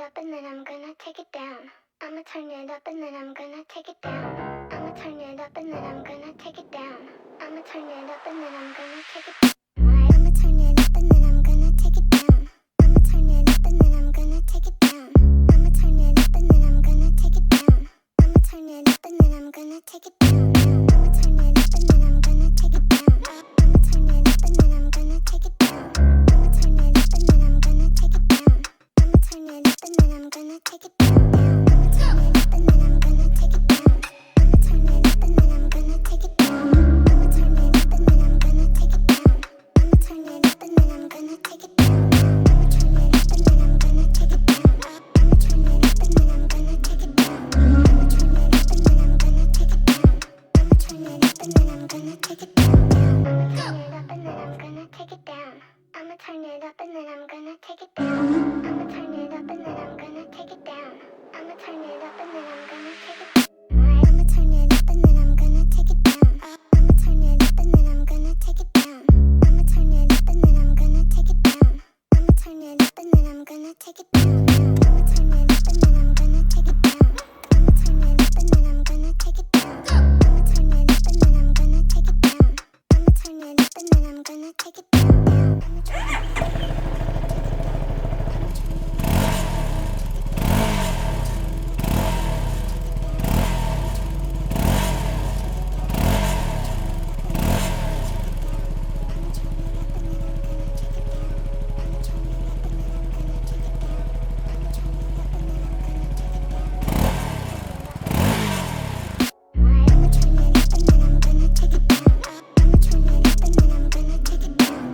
up and then I'm gonna take it down. I'ma turn it up and then I'm gonna take it down. I'ma turn it up and then I'm gonna take it down. I'ma turn it up and then I'm gonna take it down. I'ma turn it up and then I'm gonna take it down. I'ma turn it up and then I'm gonna take it down. I'ma turn it up and then I'm gonna take it down. I'ma turn it up and then I'm gonna take it down. I'ma turn it up and then I'm gonna take it down. I'ma turn it up and then I'm gonna take it down. I'ma turn it up and then I'm gonna take it down. I'ma turn it up and then I'm gonna take it down. I'ma turn it up and then I'm gonna take it down. I'ma turn it up and then I'm gonna take it down. I'ma turn it up and then I'm gonna take it down. I'ma turn it up and then I'm gonna take it down. I'ma turn it up and then I'm gonna take it down. I'ma turn it up and then I'm gonna take it down. I'ma turn it up and then I'm gonna take it down. I'ma turn it up and then I'm gonna take it down. I'ma turn it up and then I'm gonna take it down. I'ma turn it up and then I'm gonna take it down. I'ma turn it up and then I'm gonna take it down. I'ma turn it up and then I'm gonna take it down. I'ma turn it up and then I'm gonna take it down. I'ma turn it up and then I'm gonna take it down. I'ma turn it up and then I'm gonna take it down. I'ma turn it up and then I'm gonna take it down. I'ma turn it up and then I'm gonna take it down. I'ma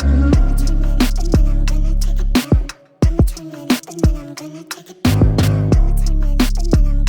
turn it up and then I'm gonna take it down. I'ma turn it up and then I'm gonna take it down. I'ma turn it up and then I'm